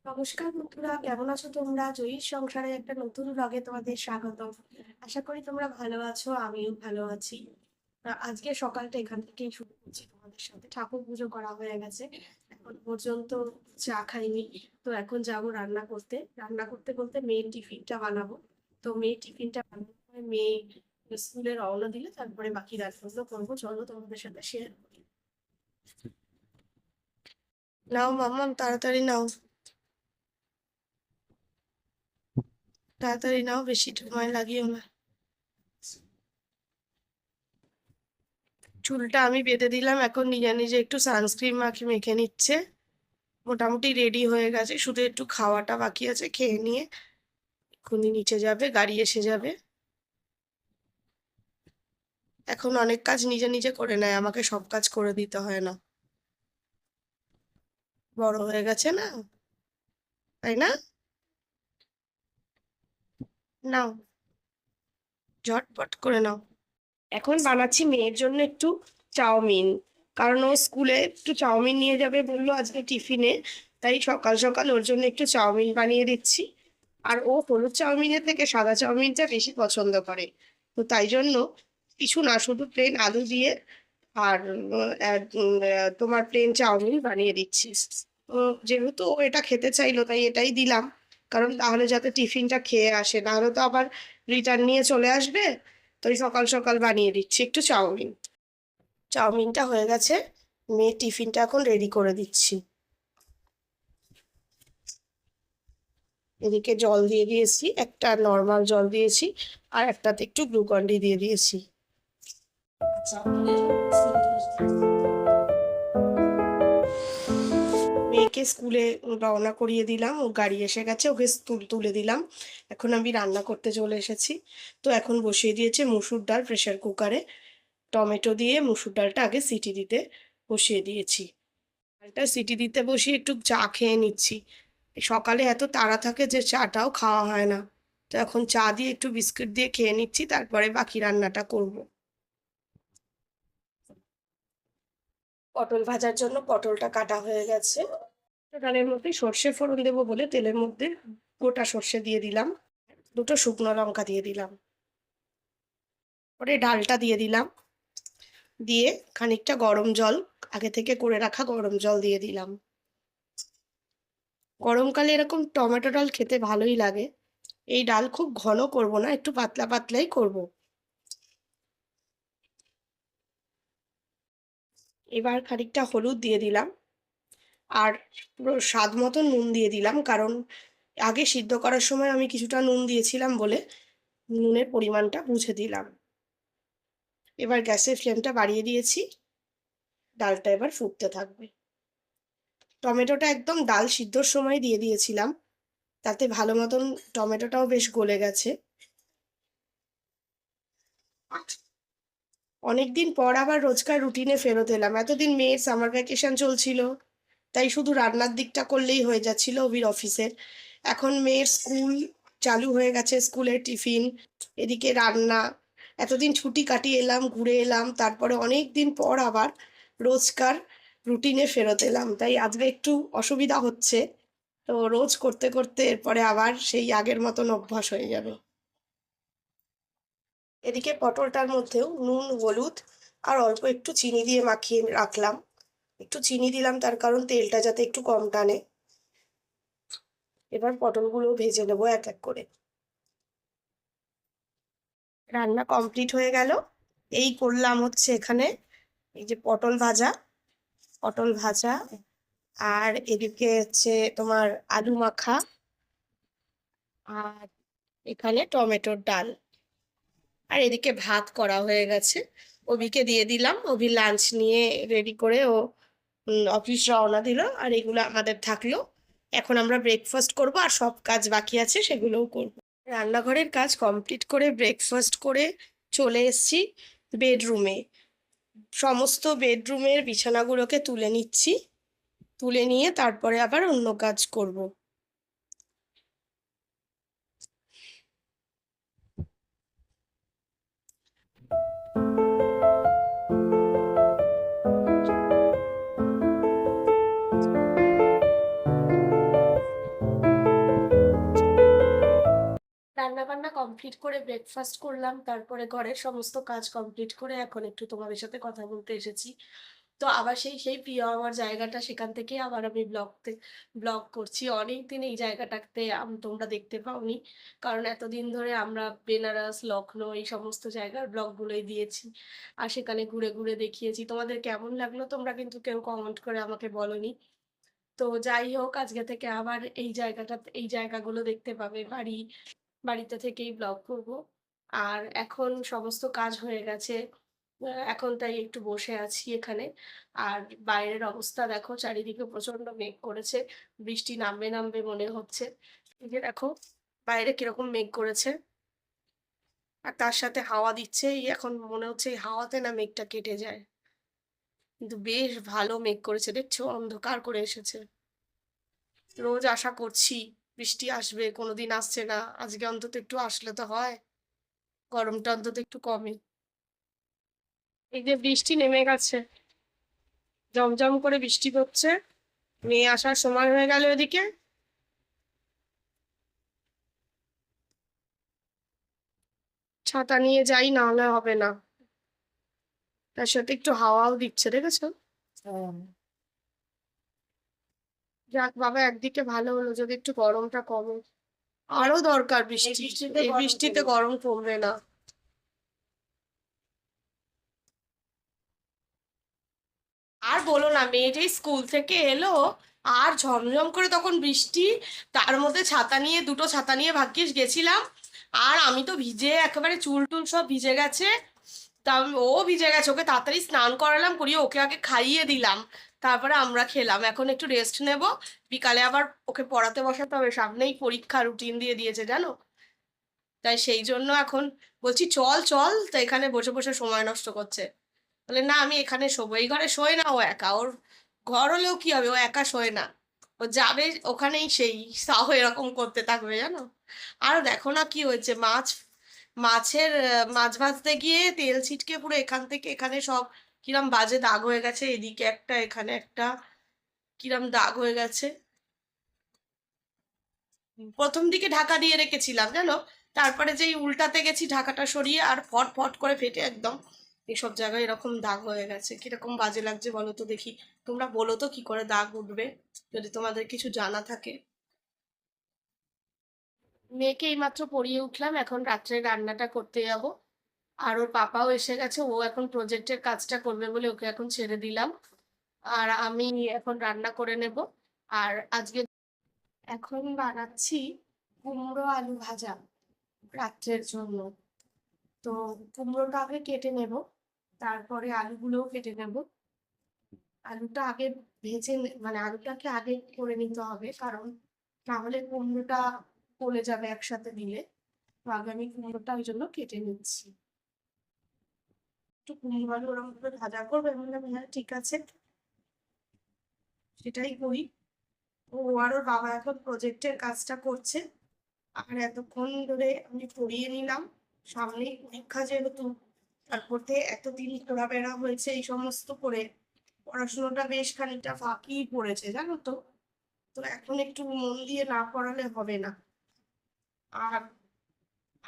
নমস্কার বন্ধুরা, কেমন আছো তোমরা? জয়ীর সংসারে একটা নতুন ব্লগে তোমাদের স্বাগত। আশা করি তোমরা ভালো আছো, আমিও ভালো আছি। আজকে সকালটা এখান থেকেই শুরু করছি। তোমাদের সাথে ঠাকুর পুজো করা হয়ে গেছে, এখন পর্যন্ত চা খাইনি। তো এখন যাবো রান্না করতে। রান্না করতে করতে মেয়ের টিফিনটা বানাবো। তো মেয়ের টিফিনটা বানানোর পরে মেয়ে স্কুলে রওনা দিলে তারপরে বাকি রান্নাগুলো করবো। চলো তোমাদের সাথে শেয়ার করি। নাও মাম্মাম, তাড়াতাড়ি নাও, তাড়াতাড়ি নাও, বেশি সময় লাগিও না। চুলটা আমি বেঁধে দিলাম, এখন নিজে নিজে একটু সানস্ক্রিন মেখে নিচ্ছে। মোটামুটি রেডি হয়ে গেছে, শুধু একটু খাওয়াটা বাকি আছে, খেয়ে নিয়ে এক্ষুনি নিচে যাবে, গাড়ি এসে যাবে। এখন অনেক কাজ নিজে নিজে করে নেয়, আমাকে সব কাজ করে দিতে হয় না। বড় হয়ে গেছে না, তাই না? নাও, ঝটপট করে নাও। এখন বানাচ্ছি মেয়ের জন্য একটু চাউমিন, কারণ ও স্কুলে একটু চাউমিন নিয়ে যাবে বললো আজকে টিফিনে। তাই সকাল সকাল ওর জন্য একটু চাউমিন বানিয়ে দিচ্ছি। আর ও হলুদ চাউমিনের থেকে সাদা চাউমিনটা বেশি পছন্দ করে। তো তাই জন্য কিছু না, শুধু প্লেন আলু দিয়ে আর তোমার প্লেন চাউমিন বানিয়ে দিচ্ছি। তো যেহেতু ও এটা খেতে চাইলো তাই এটাই দিলাম, কারণ তাহলে যাতে টিফিনটা খেয়ে আসে, নাহলে তো আবার রিটার্ন নিয়ে চলে আসবে। তো এই সকাল সকাল বানিয়ে দিচ্ছি একটু চাউমিন। চাউমিনটা হয়ে গেছে, মেয়ের টিফিনটা এখন রেডি করে দিচ্ছি। এদিকে জল দিয়ে দিয়েছি, একটা নর্মাল জল দিয়েছি আর একটাতে একটু গ্লুকন ডি দিয়ে দিয়েছি। মেয়েকে স্কুলে রওনা করিয়ে দিলাম, ও গাড়ি এসে গেছে, ওকে তুলে দিলাম। এখন আমি রান্না করতে চলে এসেছি। তো এখন বসিয়ে দিয়েছে মুসুর ডাল প্রেসার কুকারে। টমেটো দিয়ে মুসুর ডালটা আগে সিটি দিতে বসিয়ে দিয়েছি। ডালটা সিটি দিতে বসিয়ে একটু চা খেয়ে নিচ্ছি। সকালে এত তাড়া থাকে যে চাটাও খাওয়া হয় না। তো এখন চা দিয়ে একটু বিস্কুট দিয়ে খেয়ে নিচ্ছি, তারপরে বাকি রান্নাটা করব। পটল ভাজার জন্য পটলটা কাটা হয়ে গেছে। ডালের মধ্যে সর্ষে ফোড়ন দেবো বলে তেলের মধ্যে গোটা সর্ষে দিয়ে দিলাম, দুটো শুকনো লঙ্কা দিয়ে দিলাম, পরে ডালটা দিয়ে দিলাম, দিয়ে খানিকটা গরম জল, আগে থেকে করে রাখা গরম জল দিয়ে দিলাম। গরমকালে এরকম টমেটো ডাল খেতে ভালোই লাগে। এই ডাল খুব ঘন করব না, একটু পাতলা পাতলাই করব। এবার খানিকটা হলুদ দিয়ে দিলাম, আর পুরো স্বাদ মতো নুন দিয়ে দিলাম, কারণ আগে সিদ্ধ করার সময় আমি কিছুটা নুন দিয়েছিলাম বলে নুনের পরিমাণটা বুঝে দিলাম। এবার গ্যাসের ফ্লেমটা বাড়িয়ে দিয়েছি, ডালটা এবার ফুটতে থাকবে। টমেটোটা একদম ডাল সিদ্ধর সময় দিয়ে দিয়েছিলাম, তাতে ভালো মতন টমেটোটাও বেশ গলে গেছে। অনেকদিন পর আবার রোজকার রুটিনে ফেরত এলাম। এতদিন মেয়ের সামার ভ্যাকেশন চলছিল, তাই শুধু রান্নার দিকটা করলেই হয়ে যাচ্ছিল অভির অফিসের। এখন মেয়ের স্কুল চালু হয়ে গেছে, স্কুলের টিফিন, এদিকে রান্না। এতদিন ছুটি কাটিয়ে এলাম, ঘুরে এলাম, তারপরে অনেক দিন পর আবার রোজকার রুটিনে ফেরত এলাম, তাই আজকে একটু অসুবিধা হচ্ছে। তো রোজ করতে করতে এরপরে আবার সেই আগের মতন অভ্যাস হয়ে যাবে। এদিকে পটলটার মধ্যেও নুন, হলুদ আর অল্প একটু চিনি দিয়ে মাখিয়ে রাখলাম। একটু চিনি দিলাম তার কারণ তেলটা যাতে একটু কম টানে। এবার পটলগুলো ভেজে নেবো এক এক করে। রান্না কমপ্লিট হয়ে গেল। এই করলাম হচ্ছে এখানে এই যে পটল ভাজা, পটল ভাজা, আর এদিকে হচ্ছে তোমার আলু মাখা, আর এখানে টমেটোর ডাল, আর এদিকে ভাত করা হয়ে গেছে। অভিকে দিয়ে দিলাম, অভি লাঞ্চ নিয়ে রেডি করে ও অফিস রওনা দিল, আর এগুলো আমাদের থাকলো। এখন আমরা ব্রেকফাস্ট করব, আর সব কাজ বাকি আছে সেগুলোও করব। রান্নাঘরের কাজ কমপ্লিট করে ব্রেকফাস্ট করে চলে এসেছি বেডরুমে। সমস্ত বেডরুমের বিছানাগুলোকে তুলে নিচ্ছি, তুলে নিয়ে তারপরে আবার অন্য কাজ করব। কমপ্লিট করে ব্রেকফাস্ট করলাম, তারপরে ঘরের সমস্ত কাজ কমপ্লিট করে এখন একটু তোমাদের সাথে কথা বলতে এসেছি। তো আবার সেই প্রিয় আমার জায়গাটা, সেখান থেকে আবার আমি ব্লগ করছি। অনেকদিন এই জায়গাটাতে তোমরা দেখতে পাওনি, কারণ এতদিন ধরে আমরা বেনারস, লখনৌ এই সমস্ত জায়গার ব্লগগুলোই দিয়েছি আর সেখানে ঘুরে ঘুরে দেখিয়েছি। তোমাদের কেমন লাগলো তোমরা কিন্তু কেউ কমেন্ট করে আমাকে বলোনি। তো যাই হোক, আজকে থেকে আবার এই জায়গাগুলো দেখতে পাবে। বাড়িতে থেকেই ব্লগ করব। আর এখন সমস্ত কাজ হয়ে গেছে, এখন তাই একটু বসে আছি এখানে। আর বাইরের অবস্থা দেখো, চারিদিকে প্রচন্ড মেঘ করেছে, বৃষ্টি নামবে নামবে মনে হচ্ছে। এই যে দেখো বাইরে কিরকম মেঘ করেছে, আর তার সাথে হাওয়া দিচ্ছে। এখন মনে হচ্ছে এই হাওয়াতে না মেঘটা কেটে যায়, কিন্তু বেশ ভালো মেঘ করেছে, দেখছো অন্ধকার করে এসেছে। রোজ আশা করছি বৃষ্টি আসবে, কোনোদিন আসছে না। আজকে অন্তত একটু আসলে তো হয়, গরমটা অন্তত একটু কমে। এই যে বৃষ্টি নেমে গেছে, জমজম করে বৃষ্টি পড়ছে। মেয়ে আসার সময় হয়ে গেল এদিকে। ছাতা নিয়ে যাই, না হলে হবে না। তার সাথে একটু হাওয়াও দিচ্ছে, দেখেছো? যাক বাবা, একদিকে ভালো হলো যদি একটু গরমটা কমে। আরো দরকার বৃষ্টি, এই বৃষ্টিতে গরম কমবে না। আর বলো না, মেয়ে যেই স্কুল থেকে এলো আর ঝমঝম করে তখন বৃষ্টি, তার মধ্যে ছাতা নিয়ে, দুটো ছাতা নিয়ে ভাগ্যিস গেছিলাম। আর আমি তো ভিজে একেবারে চুল টুল সব ভিজে গেছে। তা ও ভিজে গেছে, ওকে তাড়াতাড়ি স্নান করালাম, করিয়ে ওকে আগে খাইয়ে দিলাম, তারপরে আমরা খেলাম। এখন একটু রেস্ট নেব, বিকালে আবার ওকে পড়াতে বসাতে হবে, সামনেই পরীক্ষা, রুটিন দিয়ে দিয়েছে জানো। তাই সেই জন্য এখন বলছি চল চল, তো এখানে বসে বসে সময় নষ্ট করছে। বলে না আমি এখানে শোবো, এই ঘরে শোয় না ও একা, ওর ঘর হলেও কি হবে, ও একা শোয় না। ও যাবে ওখানেই সেই সাহ এরকম করতে থাকবে জানো। আর দেখো না কি হয়েছে, মাছ ভাজতে গিয়ে তেল ছিটকে পুরো এখান থেকে এখানে সব কিরম বাজে দাগ হয়ে গেছে, এদিকে একটা এখানে একটা কিরম দাগ হয়ে গেছে। প্রথম দিকে ঢাকা দিয়ে রেখেছিলাম জানো, তারপরে যেই উল্টাতে গেছি ঢাকাটা সরিয়ে, আর ফট ফট করে ফেটে একদম এসব জায়গায় এরকম দাগ হয়ে গেছে। কিরকম বাজে লাগছে বলো তো দেখি। তোমরা বলো তো কি করে দাগ উঠবে, যদি তোমাদের কিছু জানা থাকে। মেয়েকে এইমাত্র পড়িয়ে উঠলাম, এখন রাত্রে রান্নাটা করতে যাব। আর ওর পাপাও এসে গেছে, ও এখন প্রজেক্টের কাজটা করবে বলে ওকে এখন ছেড়ে দিলাম। আর আমি এখন রান্না করে নেব। আর আজকে এখন বানাচ্ছি কুমড়ো আলু ভাজা রাত্রের জন্য। তো কুমড়োটা আগে কেটে নেব, তারপরে আলুগুলোও কেটে নেব। আলুটা আগে মানে আলুটাকে আগে করে নিতে হবে, কারণ নাহলে কুমড়োটা গলে যাবে একসাথে দিলে। তো আগে আমি কুমড়োটা ওই জন্য কেটে নিচ্ছি। একটু কুমড়ো আলু ওরকম ভাবে ভাজা করবো, এবং হ্যাঁ ঠিক আছে, সেটাই করি। ও আর ওর বাবা এখন প্রজেক্টের কাজটা করছে, আর এতক্ষণ ধরে আমি পড়িয়ে নিলাম। সামনেই পরীক্ষা যেহেতু, তারপর থেকে এতদিন ঘোরাফেরা হয়েছে এই সমস্ত করে, পড়াশোনাটা বেশ খানিকটা ফাঁকি পড়েছে জানো তো। তো এখন একটু মন দিয়ে না পড়ালে হবে না। আর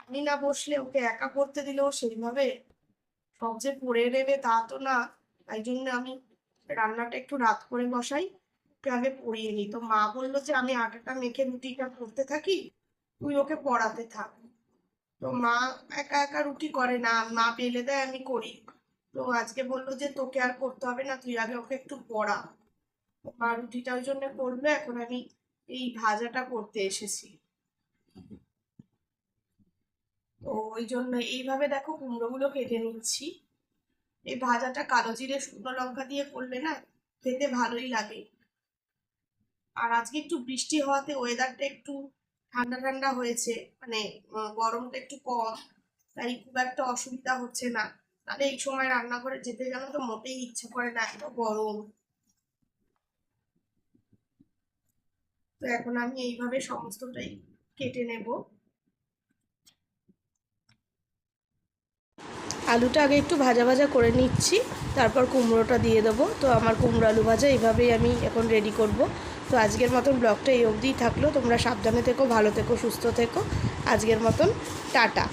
আমি না বসলে ওকে একা পড়তে দিলেও সেইভাবে সব যে পড়ে নেবে তা তো না। তাই জন্য আমি রান্নাটা একটু রাত করে বসাই, ওকে আগে পড়িয়ে নিই। তো মা বললো যে আমি আটাটা মেখে রুটিটা করতে থাকি, তুই ওকে পড়াতে থাক। তো মা একা একা রুটি করে না, মা বেলে দেয় আমি করি। তো আজকে বললো যে তোকে আর করতে হবে না, তুই আগে ওকে একটু পড়া। মা রুটিটা ওই জন্য করবে, এখন আমি এই ভাজাটা করতে এসেছি। তো ওই জন্য এইভাবে দেখো কুমড়োগুলো কেটে নিচ্ছি। এই ভাজাটা কালো জিরে শুকনো লঙ্কা দিয়ে করলে না খেতে ভালোই লাগে। আর আজকে একটু বৃষ্টি হওয়াতে ওয়েদারটা একটু ঠান্ডা ঠান্ডা হয়েছে, মানে গরমটা একটু কম, তাই খুব একটা অসুবিধা হচ্ছে না। তাহলে এই সময় রান্নাঘরে যেতে জানো তো মোটেই ইচ্ছে করে না, এত গরম। তো এখন আমি এইভাবে সমস্তটাই কেটে নেব। আলুটা আগে একটু ভাজা ভাজা করে নিচ্ছি, তারপর কুমড়োটা দিয়ে দেবো। তো আমার কুমড়ো আলু ভাজা এইভাবেই আমি এখন রেডি করব। তো আজকের মতন ব্লগটা এই অবধিই থাকলো। তোমরা সাবধানে থেকো, ভালো থেকো, সুস্থ থেকো। আজকের মতন টাটা।